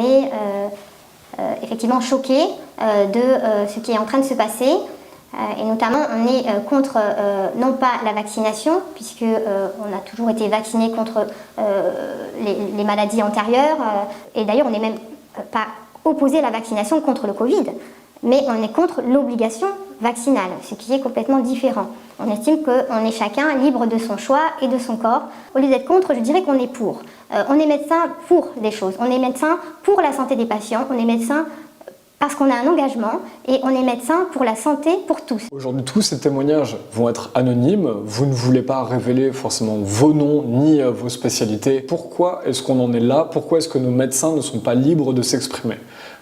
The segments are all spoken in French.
est effectivement choqué de ce qui est en train de se passer. Et notamment, on est contre non pas la vaccination, puisque on a toujours été vacciné contre les maladies antérieures. Et d'ailleurs, on n'est même pas opposé à la vaccination contre le Covid, mais on est contre l'obligation vaccinale, ce qui est complètement différent. On estime qu'on est chacun libre de son choix et de son corps. Au lieu d'être contre, je dirais qu'on est pour. On est médecin pour des choses. On est médecin pour la santé des patients. On est médecin parce qu'on a un engagement et on est médecin pour la santé pour tous. Aujourd'hui, tous ces témoignages vont être anonymes. Vous ne voulez pas révéler forcément vos noms ni vos spécialités. Pourquoi est-ce qu'on en est là? Pourquoi est-ce que nos médecins ne sont pas libres de s'exprimer?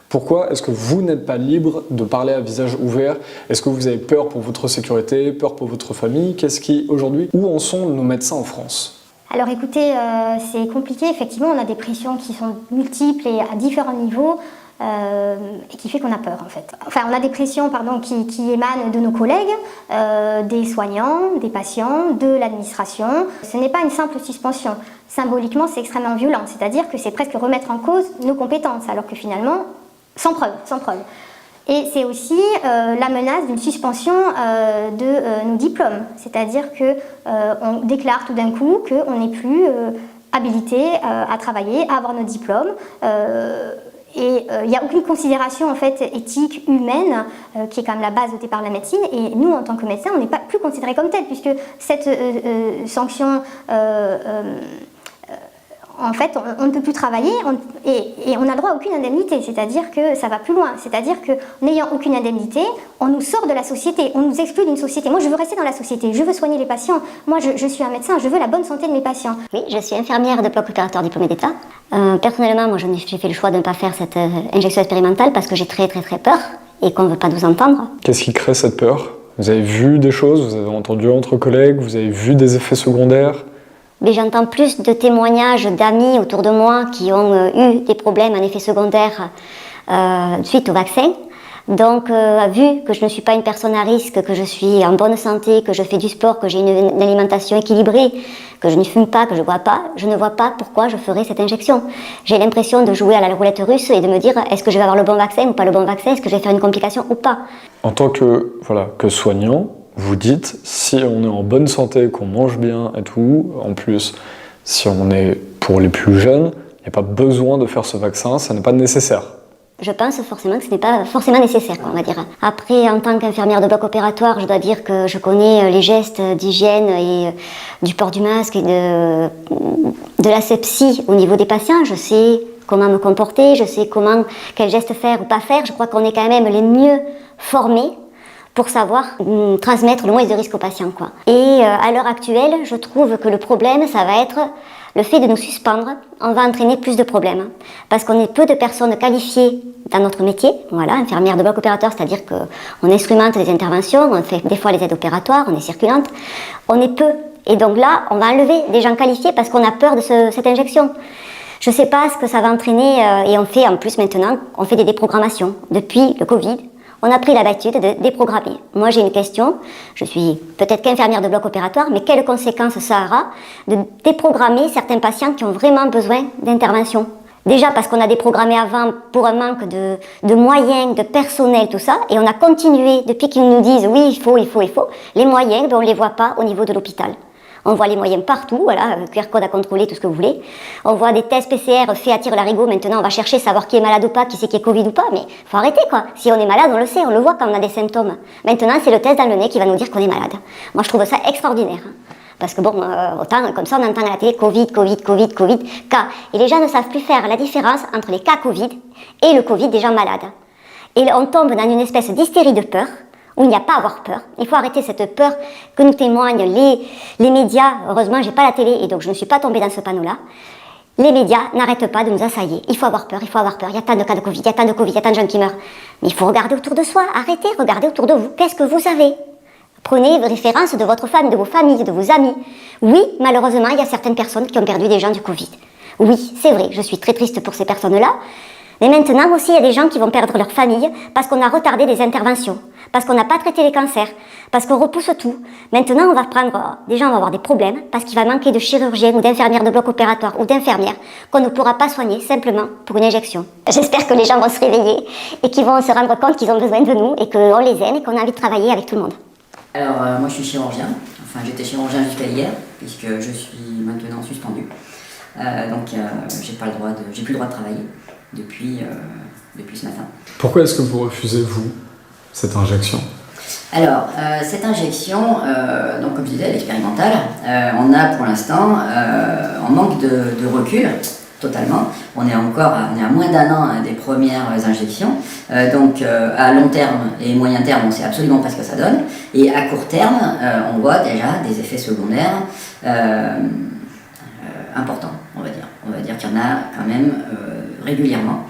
Pourquoi est-ce que vous n'êtes pas libre de parler à visage ouvert? Est-ce que vous avez peur pour votre sécurité, peur pour votre famille? Où en sont nos médecins en France? Alors écoutez, c'est compliqué. Effectivement, on a des pressions qui sont multiples et à différents niveaux. Et qui fait qu'on a peur en fait. Enfin, on a des pressions qui émanent de nos collègues, des soignants, des patients, de l'administration. Ce n'est pas une simple suspension. Symboliquement, c'est extrêmement violent, c'est-à-dire que c'est presque remettre en cause nos compétences, alors que finalement, sans preuve. Et c'est aussi la menace d'une suspension de nos diplômes, c'est-à-dire qu'on déclare tout d'un coup qu'on n'est plus habilité à travailler, à avoir nos diplômes. Et il n'y a aucune considération en fait éthique, humaine, qui est quand même la base au départ de la médecine. Et nous, en tant que médecins, on n'est pas plus considérés comme tels, puisque cette sanction, en fait, on ne peut plus travailler et on n'a le droit à aucune indemnité. C'est-à-dire que ça va plus loin. C'est-à-dire que n'ayant aucune indemnité, on nous sort de la société, on nous exclut d'une société. Moi, je veux rester dans la société, je veux soigner les patients. Moi, je suis un médecin, je veux la bonne santé de mes patients. Oui, je suis infirmière de bloc opérateur diplômée d'État. Personnellement, moi, j'ai fait le choix de ne pas faire cette injection expérimentale parce que j'ai très peur et qu'on ne veut pas nous entendre. Qu'est-ce qui crée cette peur? Vous avez vu des choses, vous avez entendu entre collègues, vous avez vu des effets secondaires? Mais j'entends plus de témoignages d'amis autour de moi qui ont eu des problèmes en effet secondaires suite au vaccin. Donc, vu que je ne suis pas une personne à risque, que je suis en bonne santé, que je fais du sport, que j'ai une alimentation équilibrée, que je ne fume pas, que je ne bois pas, je ne vois pas pourquoi je ferais cette injection. J'ai l'impression de jouer à la roulette russe et de me dire est-ce que je vais avoir le bon vaccin ou pas le bon vaccin, est-ce que je vais faire une complication ou pas. En tant que soignant, vous dites, si on est en bonne santé, qu'on mange bien et tout, en plus, si on est pour les plus jeunes, il n'y a pas besoin de faire ce vaccin, ça n'est pas nécessaire. Je pense forcément que ce n'est pas forcément nécessaire, on va dire. Après, en tant qu'infirmière de bloc opératoire, je dois dire que je connais les gestes d'hygiène et du port du masque et de l'asepsie au niveau des patients. Je sais comment me comporter, je sais quels gestes faire ou pas faire. Je crois qu'on est quand même les mieux formés pour savoir transmettre le moins de risques aux patients, quoi. Et à l'heure actuelle, je trouve que le problème, ça va être le fait de nous suspendre. On va entraîner plus de problèmes, parce qu'on est peu de personnes qualifiées dans notre métier. Voilà, infirmière de bloc opérateur, c'est-à-dire qu'on instrumente les interventions, on fait des fois les aides opératoires, on est circulante. On est peu. Et donc là, on va enlever des gens qualifiés parce qu'on a peur de cette injection. Je ne sais pas ce que ça va entraîner, et on fait en plus maintenant, on fait des déprogrammations. Depuis le Covid, on a pris l'habitude de déprogrammer. Moi, j'ai une question. Je suis peut-être qu'infirmière de bloc opératoire, mais quelles conséquences ça aura de déprogrammer certains patients qui ont vraiment besoin d'intervention? Déjà parce qu'on a déprogrammé avant pour un manque de moyens, de personnel, tout ça, et on a continué depuis qu'ils nous disent oui, il faut. Les moyens, on ne les voit pas au niveau de l'hôpital. On voit les moyens partout, voilà, QR code à contrôler, tout ce que vous voulez. On voit des tests PCR faits à tire-larigot. Maintenant, on va chercher savoir qui est malade ou pas, qui c'est qui est Covid ou pas. Mais faut arrêter, quoi. Si on est malade, on le sait, on le voit quand on a des symptômes. Maintenant, c'est le test dans le nez qui va nous dire qu'on est malade. Moi, je trouve ça extraordinaire. Parce que bon, autant comme ça, on entend à la télé Covid, cas. Et les gens ne savent plus faire la différence entre les cas Covid et le Covid des gens malades. Et on tombe dans une espèce d'hystérie de peur, où il n'y a pas à avoir peur. Il faut arrêter cette peur que nous témoignent les médias. Heureusement, j'ai pas la télé et donc je ne suis pas tombée dans ce panneau-là. Les médias n'arrêtent pas de nous assailler. Il faut avoir peur. Il y a tant de cas de Covid, il y a tant de gens qui meurent. Mais il faut regarder autour de soi. Arrêtez, regardez autour de vous. Qu'est-ce que vous avez? Prenez référence de votre femme, de vos familles, de vos amis. Oui, malheureusement, il y a certaines personnes qui ont perdu des gens du Covid. Oui, c'est vrai, je suis très triste pour ces personnes-là. Mais maintenant aussi, il y a des gens qui vont perdre leur famille parce qu'on a retardé des interventions, parce qu'on n'a pas traité les cancers, parce qu'on repousse tout. Maintenant, on va prendre, déjà, on va avoir des problèmes parce qu'il va manquer de chirurgiens ou d'infirmières de bloc opératoire ou d'infirmières qu'on ne pourra pas soigner simplement pour une injection. J'espère que les gens vont se réveiller et qu'ils vont se rendre compte qu'ils ont besoin de nous et qu'on les aime et qu'on a envie de travailler avec tout le monde. Alors, moi je suis chirurgien, enfin j'étais chirurgien jusqu'à hier, puisque je suis maintenant suspendu. J'ai plus le droit de travailler depuis ce matin. Pourquoi est-ce que vous refusez, vous, cette injection? Alors, cette injection, donc comme je disais, elle est expérimentale. On a pour l'instant, on manque de recul totalement. On est à moins d'1 an des premières injections. À long terme et moyen terme, on ne sait absolument pas ce que ça donne. Et à court terme, on voit déjà des effets secondaires importants, on va dire. On va dire qu'il y en a quand même régulièrement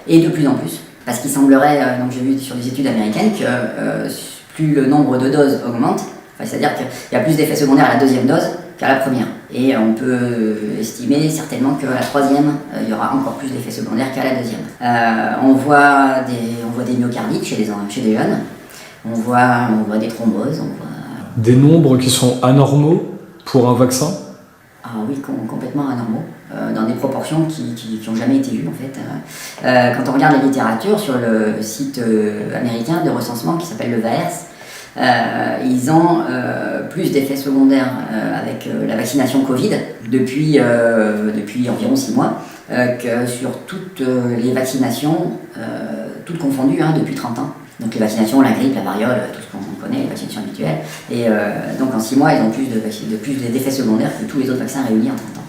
et de plus en plus. Parce qu'il semblerait, donc j'ai vu sur des études américaines, que plus le nombre de doses augmente, c'est-à-dire qu'il y a plus d'effets secondaires à la 2e dose qu'à la première. Et on peut estimer certainement qu'à la 3e, il y aura encore plus d'effets secondaires qu'à la 2e. On voit des myocardites chez des jeunes, on voit des thromboses, Des nombres qui sont anormaux pour un vaccin? Ah oui, complètement anormaux, dans des proportions qui n'ont jamais été vues en fait. Quand on regarde la littérature sur le site américain de recensement qui s'appelle le VAERS, ils ont plus d'effets secondaires avec la vaccination Covid depuis environ 6 mois que sur toutes les vaccinations, toutes confondues depuis 30 ans. Donc les vaccinations, la grippe, la variole, tout ce qu'on connaît, les vaccinations habituelles. Et donc en 6 mois, ils ont plus d'effets secondaires que tous les autres vaccins réunis en 30 ans.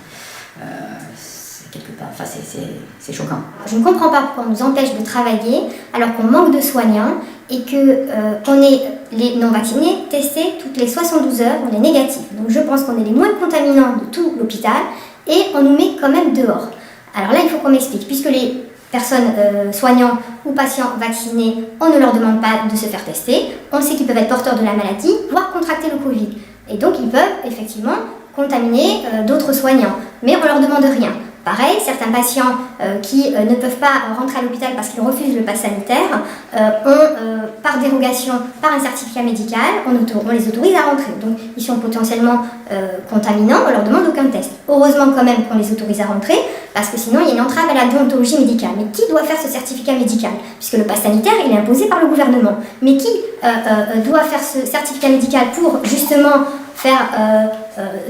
C'est choquant. Je ne comprends pas pourquoi on nous empêche de travailler alors qu'on manque de soignants et qu'on est les non-vaccinés testés toutes les 72 heures, on est négatif. Donc je pense qu'on est les moins contaminants de tout l'hôpital et on nous met quand même dehors. Alors là, il faut qu'on m'explique, puisque les personnes soignants ou patients vaccinés, on ne leur demande pas de se faire tester, on sait qu'ils peuvent être porteurs de la maladie, voire contracter le Covid. Et donc ils peuvent effectivement contaminer d'autres soignants, mais on ne leur demande rien. Pareil, certains patients qui ne peuvent pas rentrer à l'hôpital parce qu'ils refusent le pass sanitaire ont, par dérogation, par un certificat médical, on les autorise à rentrer. Donc ils sont potentiellement contaminants, on ne leur demande aucun test. Heureusement quand même qu'on les autorise à rentrer, parce que sinon il y a une entrave à la déontologie médicale. Mais qui doit faire ce certificat médical? Puisque le pass sanitaire, il est imposé par le gouvernement. Mais qui doit faire ce certificat médical pour justement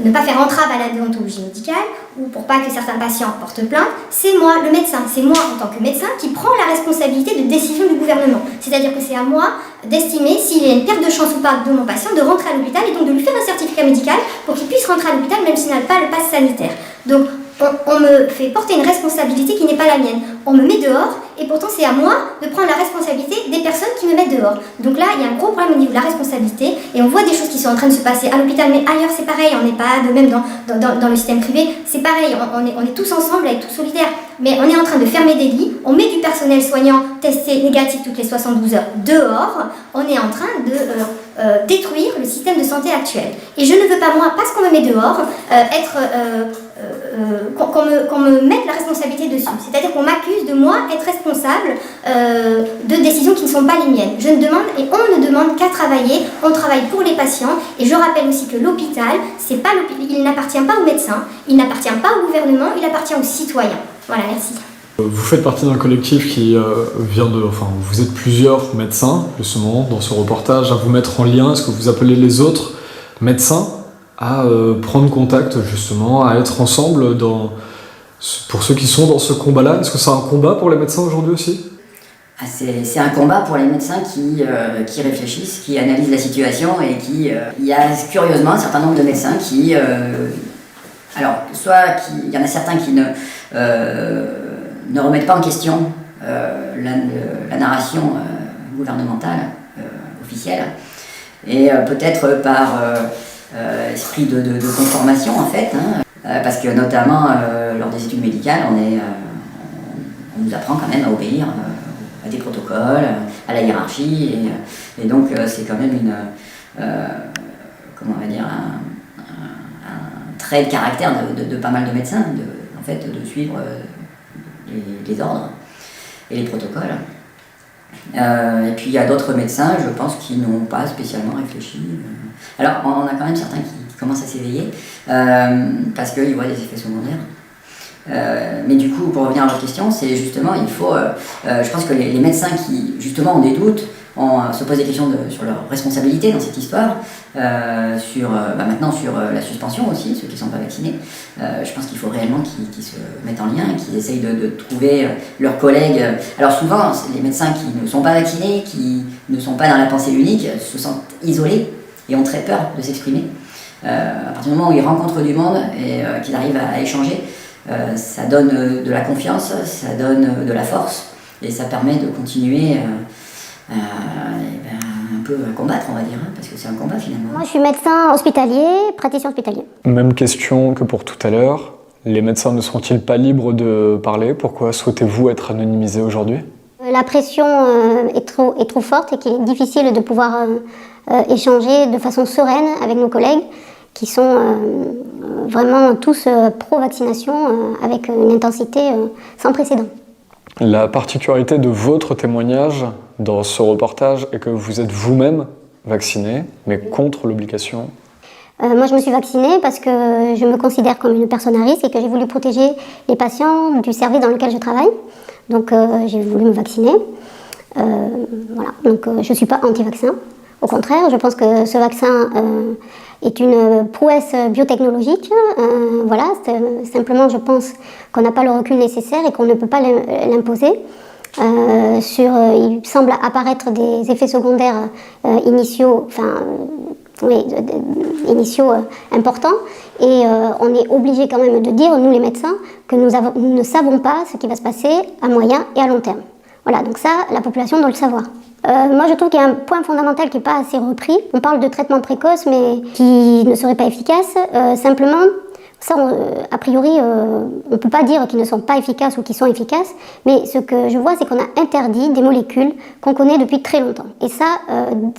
ne pas faire entrave à la déontologie médicale ou pour pas que certains patients portent plainte? C'est moi, le médecin. C'est moi, en tant que médecin, qui prend la responsabilité de décision du gouvernement. C'est-à-dire que c'est à moi d'estimer s'il y a une perte de chance ou pas de mon patient de rentrer à l'hôpital et donc de lui faire un certificat médical pour qu'il puisse rentrer à l'hôpital même s'il n'a pas le pass sanitaire. Donc, on me fait porter une responsabilité qui n'est pas la mienne. On me met dehors et pourtant c'est à moi de prendre la responsabilité des personnes qui me mettent dehors. Donc là, il y a un gros problème au niveau de la responsabilité et on voit des choses qui sont en train de se passer à l'hôpital, mais ailleurs c'est pareil, on n'est pas de même dans le système privé, c'est pareil, on est tous ensemble, avec tous solidaires, mais on est en train de fermer des lits, on met du personnel soignant testé négatif toutes les 72 heures dehors, on est en train de détruire le système de santé actuel. Et je ne veux pas, moi, parce qu'on me met dehors, qu'on me mette la responsabilité dessus. C'est-à-dire qu'on m'accuse de moi être responsable de décisions qui ne sont pas les miennes. Je ne demande et on ne demande qu'à travailler. On travaille pour les patients. Et je rappelle aussi que l'hôpital, il n'appartient pas aux médecins, il n'appartient pas au gouvernement, il appartient aux citoyens. Voilà, merci. Vous faites partie d'un collectif qui vous êtes plusieurs médecins, justement, dans ce reportage, à vous mettre en lien. Est-ce que vous appelez les autres médecins à prendre contact, justement, à être ensemble pour ceux qui sont dans ce combat-là? Est-ce que c'est un combat pour les médecins aujourd'hui aussi? C'est un combat pour les médecins qui réfléchissent, qui analysent la situation et il y a curieusement un certain nombre de médecins qui... il y en a certains qui ne remettent pas en question la narration gouvernementale officielle et peut-être par esprit de conformation en fait, parce que notamment lors des études médicales on nous apprend quand même à obéir à des protocoles, à la hiérarchie et donc c'est quand même un trait de caractère de pas mal de médecins de suivre les ordres. et les protocoles. Et puis il y a d'autres médecins, je pense, qui n'ont pas spécialement réfléchi. Alors on a quand même certains qui commencent à s'éveiller parce qu'ils voient des effets secondaires. Mais du coup, pour revenir à votre question, c'est justement, il faut, je pense que les médecins qui justement ont des doutes, se posent des questions sur leur responsabilité dans cette histoire, maintenant sur la suspension aussi, ceux qui ne sont pas vaccinés. Je pense qu'il faut réellement qu'ils se mettent en lien et qu'ils essayent de trouver leurs collègues. Alors souvent, les médecins qui ne sont pas vaccinés, qui ne sont pas dans la pensée unique, se sentent isolés et ont très peur de s'exprimer. À partir du moment où ils rencontrent du monde et qu'ils arrivent à échanger, ça donne de la confiance, ça donne de la force et ça permet de continuer un peu à combattre, on va dire, parce que c'est un combat finalement. Moi, je suis médecin hospitalier, praticien hospitalier. Même question que pour tout à l'heure. Les médecins ne sont-ils pas libres de parler? Pourquoi souhaitez-vous être anonymisé aujourd'hui? La pression est trop forte et qu'il est difficile de pouvoir échanger de façon sereine avec nos collègues qui sont vraiment tous pro-vaccination avec une intensité sans précédent. La particularité de votre témoignage dans ce reportage est que vous êtes vous-même vacciné, mais contre l'obligation. Moi, je me suis vaccinée parce que je me considère comme une personne à risque et que j'ai voulu protéger les patients du service dans lequel je travaille. Donc, j'ai voulu me vacciner. Voilà. Donc, je ne suis pas anti-vaccin. Au contraire, je pense que ce vaccin est une prouesse biotechnologique. Voilà. Simplement, je pense qu'on n'a pas le recul nécessaire et qu'on ne peut pas l'imposer. Il semble apparaître des effets secondaires initiaux, importants, et on est obligé quand même de dire, nous les médecins, que nous ne savons pas ce qui va se passer à moyen et à long terme. Voilà, donc ça, la population doit le savoir. Moi, je trouve qu'il y a un point fondamental qui n'est pas assez repris. On parle de traitement précoce, mais qui ne serait pas efficace. Simplement, ça, a priori, on ne peut pas dire qu'ils ne sont pas efficaces ou qu'ils sont efficaces, mais ce que je vois, c'est qu'on a interdit des molécules qu'on connaît depuis très longtemps. Et ça,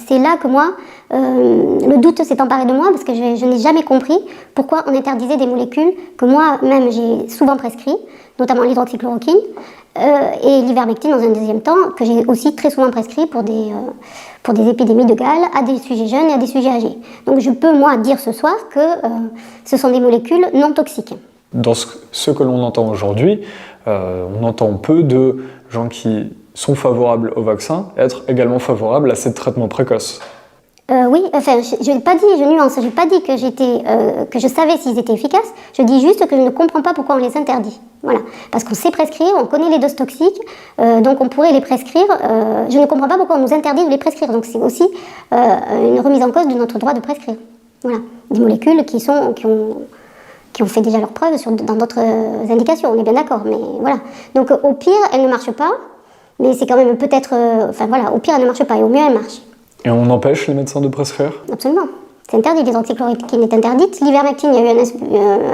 c'est là que moi, le doute s'est emparé de moi, parce que je n'ai jamais compris pourquoi on interdisait des molécules que moi-même j'ai souvent prescrites, notamment l'hydroxychloroquine, et l'ivermectine dans un deuxième temps, que j'ai aussi très souvent prescrit pour des épidémies de gale à des sujets jeunes et à des sujets âgés. Donc je peux, moi, dire ce soir que ce sont des molécules non toxiques. Dans ce que l'on entend aujourd'hui, on entend peu de gens qui sont favorables au vaccin être également favorables à ces traitements précoces. Oui, enfin, je n'ai pas dit, je nuance, je n'ai pas dit que je savais s'ils étaient efficaces, je dis juste que je ne comprends pas pourquoi on les interdit. Voilà, parce qu'on sait prescrire, on connaît les doses toxiques, donc on pourrait les prescrire. Je ne comprends pas pourquoi on nous interdit de les prescrire, donc c'est aussi une remise en cause de notre droit de prescrire. Voilà, des molécules qui ont fait déjà leurs preuves dans d'autres indications, on est bien d'accord, mais voilà. Donc au pire, elles ne marchent pas, mais c'est quand même peut-être, au pire, elles ne marchent pas, et au mieux, elles marchent. Et on empêche les médecins de prescrire? Absolument. C'est interdit, l'hydroxychloroquine est interdite. L'ivermectine, il y a eu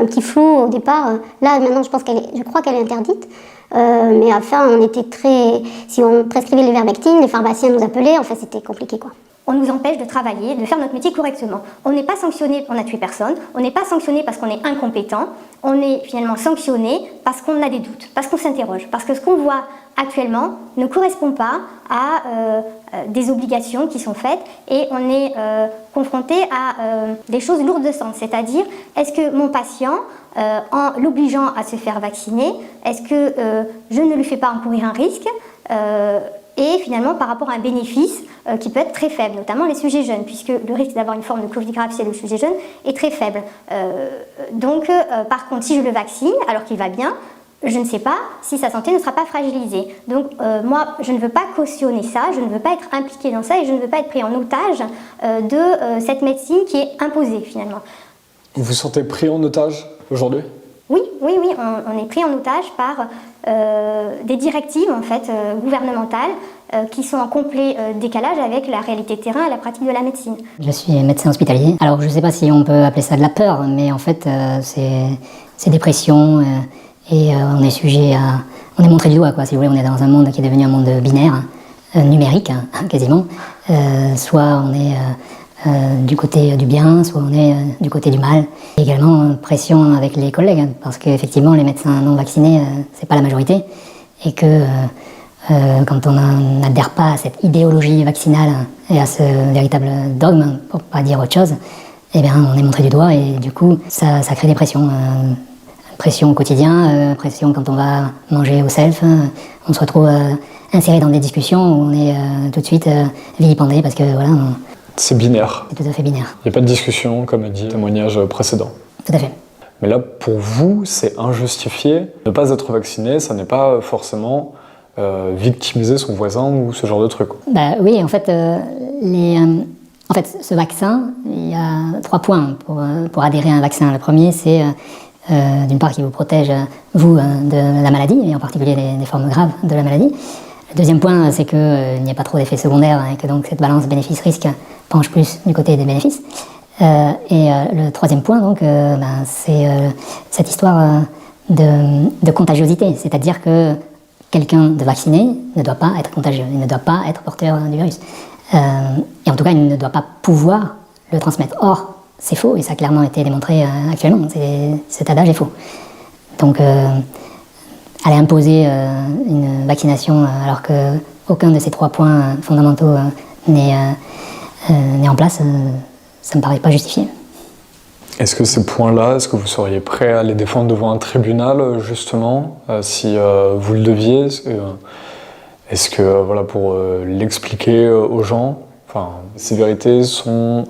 un petit flou au départ. Là, maintenant, je crois qu'elle est interdite. Mais enfin, si on prescrivait l'ivermectine, les pharmaciens nous appelaient. Enfin, c'était compliqué, quoi. On nous empêche de travailler, de faire notre métier correctement. On n'est pas sanctionné pour tuer personne. On n'est pas sanctionné parce qu'on est incompétent. On est finalement sanctionné parce qu'on a des doutes, parce qu'on s'interroge, parce que ce qu'on voit actuellement ne correspond pas à des obligations qui sont faites et on est confronté à des choses lourdes de sens. C'est-à-dire, est-ce que mon patient, en l'obligeant à se faire vacciner, est-ce que je ne lui fais pas encourir un risque et finalement par rapport à un bénéfice qui peut être très faible, notamment les sujets jeunes, puisque le risque d'avoir une forme de Covid grave chez le sujet jeune est très faible. Donc, par contre, si je le vaccine alors qu'il va bien, je ne sais pas si sa santé ne sera pas fragilisée. Donc moi, je ne veux pas cautionner ça, je ne veux pas être impliquée dans ça et je ne veux pas être pris en otage de cette médecine qui est imposée finalement. Vous vous sentez pris en otage aujourd'hui ? Oui, on est pris en otage par des directives en fait, gouvernementales qui sont en complet décalage avec la réalité de terrain et la pratique de la médecine. Je suis médecin hospitalier. Alors je ne sais pas si on peut appeler ça de la peur, mais en fait c'est des pressions et on est sujet à... On est montré du doigt, quoi. Si vous voulez, on est dans un monde qui est devenu un monde binaire, numérique quasiment. Soit on est du côté du bien, soit on est du côté du mal. Et également pression avec les collègues, parce qu'effectivement les médecins non vaccinés, c'est pas la majorité, et que quand on n'adhère pas à cette idéologie vaccinale et à ce véritable dogme, pour pas dire autre chose, eh bien on est montré du doigt et du coup ça crée des pressions. Pression au quotidien, pression quand on va manger au self, on se retrouve inséré dans des discussions où on est tout de suite vilipendé parce que voilà. C'est binaire. C'est tout à fait binaire. Il n'y a pas de discussion, comme a dit le témoignage précédent. Tout à fait. Mais là, pour vous, c'est injustifié. Ne pas être vacciné, ça n'est pas forcément victimiser son voisin ou ce genre de truc. Bah, oui, en fait, ce vaccin, il y a 3 points pour adhérer à un vaccin. Le premier, c'est d'une part qui vous protège, vous, de la maladie, et en particulier des formes graves de la maladie. Le deuxième point, c'est qu'il n'y a pas trop d'effets secondaires et que donc cette balance bénéfice-risque penche plus du côté des bénéfices. Le troisième point, donc, c'est cette histoire de contagiosité, c'est-à-dire que quelqu'un de vacciné ne doit pas être contagieux, il ne doit pas être porteur du virus. Et en tout cas, il ne doit pas pouvoir le transmettre. Or, c'est faux, et ça a clairement été démontré actuellement, cet adage est faux. Donc, aller imposer une vaccination alors qu'aucun de ces 3 points fondamentaux n'est en place, ça ne me paraît pas justifié. Est-ce que ces points-là, est-ce que vous seriez prêt à les défendre devant un tribunal, justement, si vous le deviez? Est-ce que, voilà, pour l'expliquer aux gens, enfin, ces vérités vont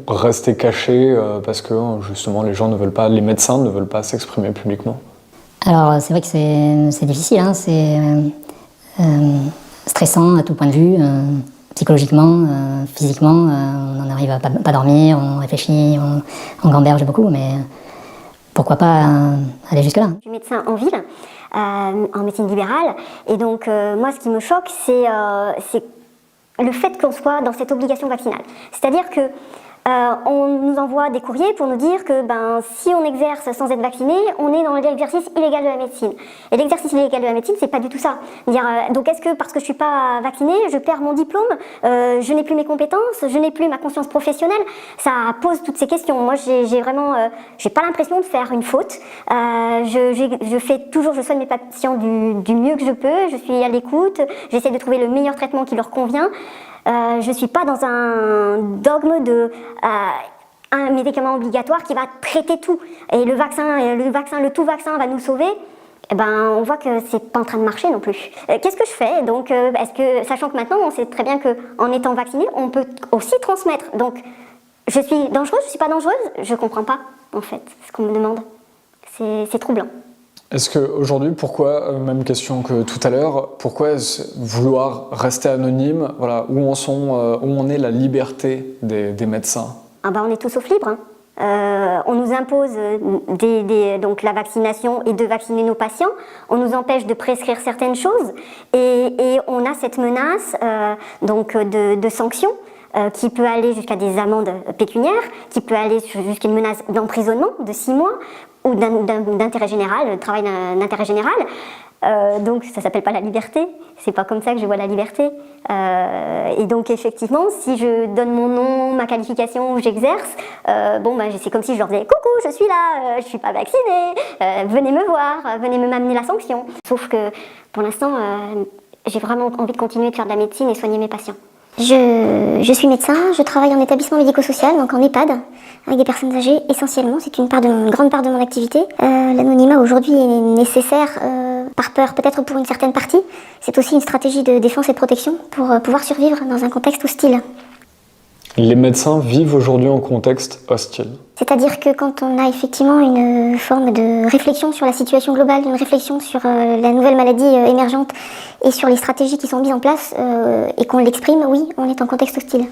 rester cachées parce que, justement, les gens ne veulent pas, les médecins ne veulent pas s'exprimer publiquement? Alors, c'est vrai que c'est difficile, hein, c'est stressant à tout point de vue. Psychologiquement, physiquement, on en arrive à pas dormir, on réfléchit, on gamberge beaucoup, mais pourquoi pas aller jusque-là? Je suis médecin en ville, en médecine libérale, et donc moi ce qui me choque, c'est le fait qu'on soit dans cette obligation vaccinale. C'est-à-dire que on nous envoie des courriers pour nous dire que si on exerce sans être vacciné, on est dans l'exercice illégal de la médecine. Et l'exercice illégal de la médecine, c'est pas du tout ça. Donc est-ce que parce que je suis pas vaccinée, je perds mon diplôme, je n'ai plus mes compétences, je n'ai plus ma conscience professionnelle? Ça pose toutes ces questions. Moi, j'ai vraiment, j'ai pas l'impression de faire une faute. Je fais toujours, je soigne mes patients du mieux que je peux. Je suis à l'écoute. J'essaie de trouver le meilleur traitement qui leur convient. Je ne suis pas dans un dogme de un médicament obligatoire qui va traiter tout. Et le tout vaccin va nous sauver. On voit que c'est pas en train de marcher non plus. Qu'est-ce que je fais? Donc, sachant que maintenant on sait très bien qu'en étant vacciné, on peut aussi transmettre. Donc, je suis dangereuse, je suis pas dangereuse? Je comprends pas, en fait, ce qu'on me demande. C'est troublant. Est-ce qu'aujourd'hui, pourquoi, même question que tout à l'heure, pourquoi vouloir rester anonyme? Voilà, où en est la liberté des médecins? On est tous sauf libres. On nous impose donc la vaccination et de vacciner nos patients. On nous empêche de prescrire certaines choses et on a cette menace de sanctions qui peut aller jusqu'à des amendes pécuniaires, qui peut aller jusqu'à une menace d'emprisonnement de 6 mois ou d'intérêt général, de travail d'intérêt général. Donc ça s'appelle pas la liberté, c'est pas comme ça que je vois la liberté. Et donc effectivement, si je donne mon nom, ma qualification où j'exerce, c'est comme si je leur disais coucou, je suis là, je suis pas vaccinée, venez me voir, venez m'amener la sanction. Sauf que pour l'instant, j'ai vraiment envie de continuer de faire de la médecine et soigner mes patients. Je suis médecin, je travaille en établissement médico-social, donc en EHPAD, avec des personnes âgées essentiellement. C'est une grande part de mon activité. L'anonymat aujourd'hui est nécessaire par peur, peut-être pour une certaine partie. C'est aussi une stratégie de défense et de protection pour pouvoir survivre dans un contexte hostile. Les médecins vivent aujourd'hui en contexte hostile. C'est-à-dire que quand on a effectivement une forme de réflexion sur la situation globale, une réflexion sur la nouvelle maladie émergente et sur les stratégies qui sont mises en place et qu'on l'exprime, oui, on est en contexte hostile.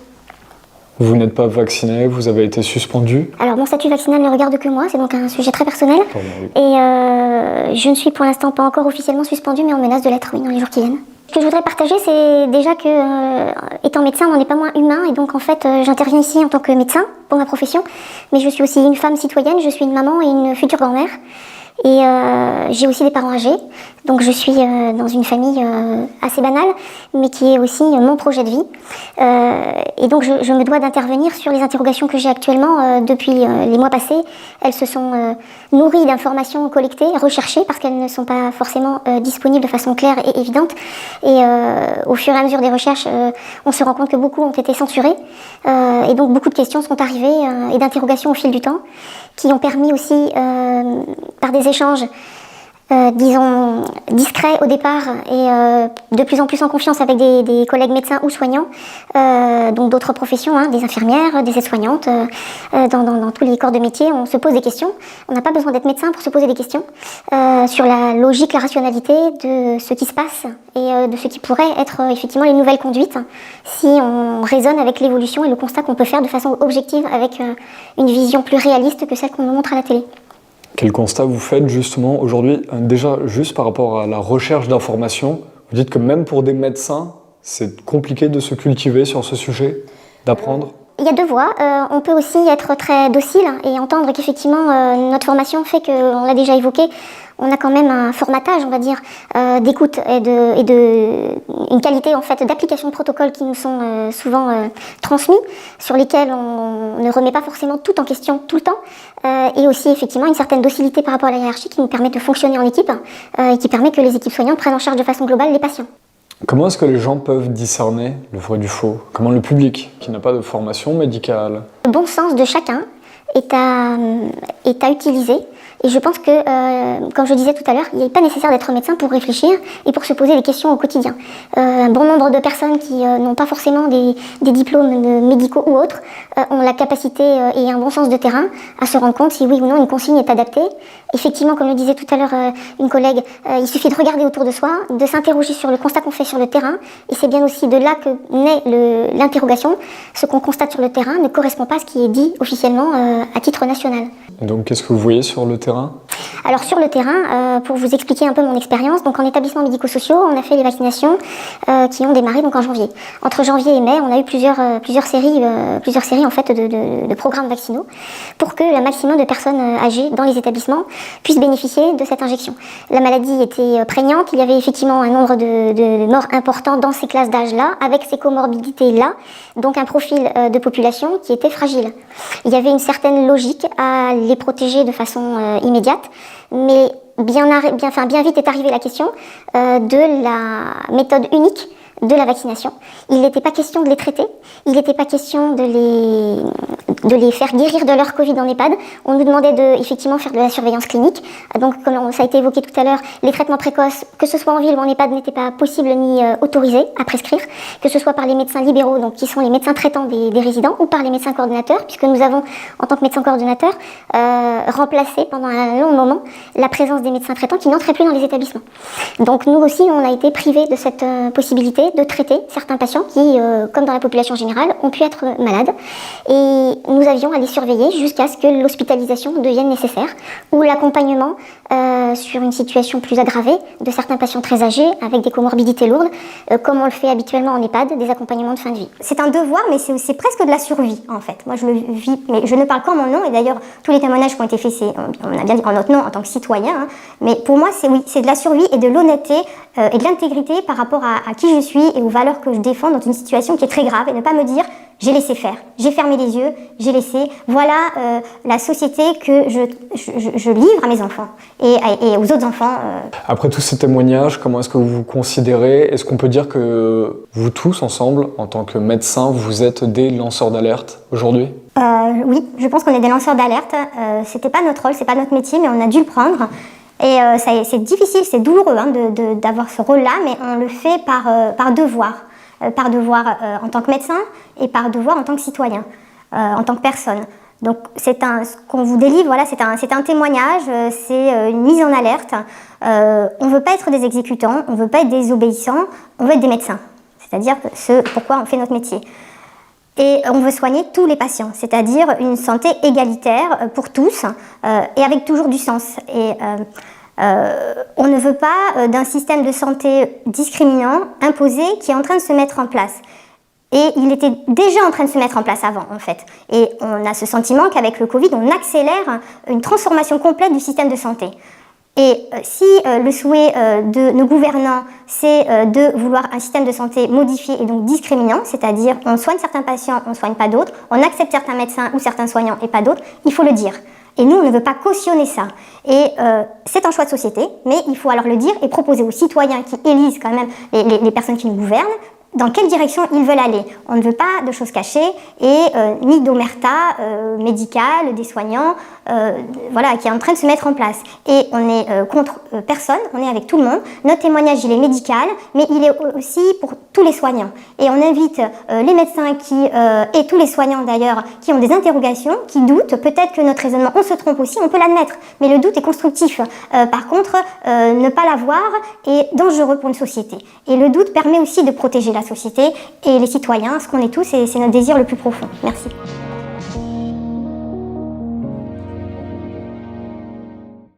Vous n'êtes pas vacciné, vous avez été suspendu? Alors mon statut vaccinal ne regarde que moi, c'est donc un sujet très personnel. Et je ne suis pour l'instant pas encore officiellement suspendue, mais on menace de l'être, oui, dans les jours qui viennent. Ce que je voudrais partager, c'est déjà que, étant médecin, on n'est pas moins humain, et donc en fait, j'interviens ici en tant que médecin pour ma profession, mais je suis aussi une femme citoyenne, je suis une maman et une future grand-mère. Et j'ai aussi des parents âgés, donc je suis dans une famille assez banale, mais qui est aussi mon projet de vie. Et donc je me dois d'intervenir sur les interrogations que j'ai actuellement depuis les mois passés. Elles se sont nourries d'informations collectées, recherchées, parce qu'elles ne sont pas forcément disponibles de façon claire et évidente. Et au fur et à mesure des recherches, on se rend compte que beaucoup ont été censurées. Et donc beaucoup de questions sont arrivées et d'interrogations au fil du temps, qui ont permis aussi, par des échanges, disons, discrets au départ et de plus en plus en confiance avec des collègues médecins ou soignants, donc d'autres professions, des infirmières, des aides-soignantes, dans tous les corps de métier, on se pose des questions. On n'a pas besoin d'être médecin pour se poser des questions sur la logique, la rationalité de ce qui se passe et de ce qui pourrait être effectivement les nouvelles conduites si on raisonne avec l'évolution et le constat qu'on peut faire de façon objective avec une vision plus réaliste que celle qu'on nous montre à la télé. Quel constat vous faites justement aujourd'hui, déjà juste par rapport à la recherche d'informations? Vous dites que même pour des médecins, c'est compliqué de se cultiver sur ce sujet, d'apprendre? Il y a deux voies. On peut aussi être très docile et entendre qu'effectivement notre formation fait qu'on l'a déjà évoqué, on a quand même un formatage, on va dire, d'écoute et une qualité en fait d'application de protocoles qui nous sont souvent transmis, sur lesquels on ne remet pas forcément tout en question tout le temps, et aussi effectivement une certaine docilité par rapport à la hiérarchie qui nous permet de fonctionner en équipe et qui permet que les équipes soignantes prennent en charge de façon globale les patients. Comment est-ce que les gens peuvent discerner le vrai du faux? Comment le public, qui n'a pas de formation médicale? Le bon sens de chacun est à utiliser. Et je pense que, comme je disais tout à l'heure, il n'est pas nécessaire d'être médecin pour réfléchir et pour se poser des questions au quotidien. Un bon nombre de personnes qui n'ont pas forcément des diplômes médicaux ou autres ont la capacité et un bon sens de terrain à se rendre compte si oui ou non une consigne est adaptée. Effectivement, comme le disait tout à l'heure une collègue, il suffit de regarder autour de soi, de s'interroger sur le constat qu'on fait sur le terrain. Et c'est bien aussi de là que naît l'interrogation. Ce qu'on constate sur le terrain ne correspond pas à ce qui est dit officiellement à titre national. Donc qu'est-ce que vous voyez sur le terrain? Alors sur le terrain, pour vous expliquer un peu mon expérience, donc en établissements médico-sociaux, on a fait les vaccinations qui ont démarré donc en janvier. Entre janvier et mai, on a eu plusieurs séries en fait de programmes vaccinaux pour que le maximum de personnes âgées dans les établissements puissent bénéficier de cette injection. La maladie était prégnante, il y avait effectivement un nombre de morts important dans ces classes d'âge-là, avec ces comorbidités-là, donc un profil de population qui était fragile. Il y avait une certaine logique à les protéger de façon immédiate, mais bien vite est arrivée la question de la méthode unique de la vaccination. Il n'était pas question de les traiter, il n'était pas question de les faire guérir de leur Covid en EHPAD. On nous demandait de effectivement faire de la surveillance clinique. Donc comme ça a été évoqué tout à l'heure, les traitements précoces, que ce soit en ville ou en EHPAD, n'étaient pas possibles ni autorisés à prescrire, que ce soit par les médecins libéraux, donc qui sont les médecins traitants des résidents, ou par les médecins coordonnateurs, puisque nous avons, en tant que médecins coordonnateurs, remplacé pendant un long moment la présence des médecins traitants qui n'entraient plus dans les établissements. Donc nous aussi, on a été privés de cette possibilité de traiter certains patients qui, comme dans la population générale, ont pu être malades. Et nous avions à les surveiller jusqu'à ce que l'hospitalisation devienne nécessaire ou l'accompagnement sur une situation plus aggravée de certains patients très âgés avec des comorbidités lourdes, comme on le fait habituellement en EHPAD, des accompagnements de fin de vie. C'est un devoir, mais c'est presque de la survie, en fait. Moi, je le vis, mais je ne parle qu'en mon nom, et d'ailleurs, tous les témoignages qui ont été faits, on a bien dit en notre nom, en tant que citoyen, mais pour moi, c'est de la survie et de l'honnêteté et de l'intégrité par rapport à qui je suis et aux valeurs que je défends dans une situation qui est très grave, et ne pas me dire j'ai laissé faire, j'ai fermé les yeux, j'ai laissé, voilà la société que je livre à mes enfants et aux autres enfants. Après tous ces témoignages, comment est-ce que vous vous considérez? Est-ce qu'on peut dire que vous tous ensemble, en tant que médecins, vous êtes des lanceurs d'alerte aujourd'hui? Oui, je pense qu'on est des lanceurs d'alerte. C'était pas notre rôle, c'est pas notre métier, mais on a dû le prendre. Et c'est difficile, c'est douloureux d'avoir ce rôle-là, mais on le fait par devoir. Par devoir en tant que médecin et par devoir en tant que citoyen, en tant que personne. Donc ce qu'on vous délivre, voilà, c'est un témoignage, c'est une mise en alerte. On ne veut pas être des exécutants, on ne veut pas être des obéissants, on veut être des médecins. C'est-à-dire ce pourquoi on fait notre métier. Et on veut soigner tous les patients, c'est-à-dire une santé égalitaire pour tous et avec toujours du sens. Et on ne veut pas d'un système de santé discriminant, imposé, qui est en train de se mettre en place. Et il était déjà en train de se mettre en place avant, en fait. Et on a ce sentiment qu'avec le Covid, on accélère une transformation complète du système de santé. Et si le souhait de nos gouvernants, c'est de vouloir un système de santé modifié et donc discriminant, c'est-à-dire on soigne certains patients, on ne soigne pas d'autres, on accepte certains médecins ou certains soignants et pas d'autres, il faut le dire. Et nous, on ne veut pas cautionner ça. Et c'est un choix de société, mais il faut alors le dire et proposer aux citoyens qui élisent quand même les personnes qui nous gouvernent, dans quelle direction ils veulent aller. On ne veut pas de choses cachées et ni d'omerta médicale des soignants voilà, qui est en train de se mettre en place. Et on est contre personne, on est avec tout le monde. Notre témoignage, il est médical, mais il est aussi pour tous les soignants. Et on invite les médecins et tous les soignants d'ailleurs qui ont des interrogations, qui doutent, peut-être que notre raisonnement, on se trompe aussi, on peut l'admettre, mais le doute est constructif. Par contre, ne pas l'avoir est dangereux pour une société. Et le doute permet aussi de protéger la société et les citoyens, ce qu'on est tous, et c'est notre désir le plus profond. Merci.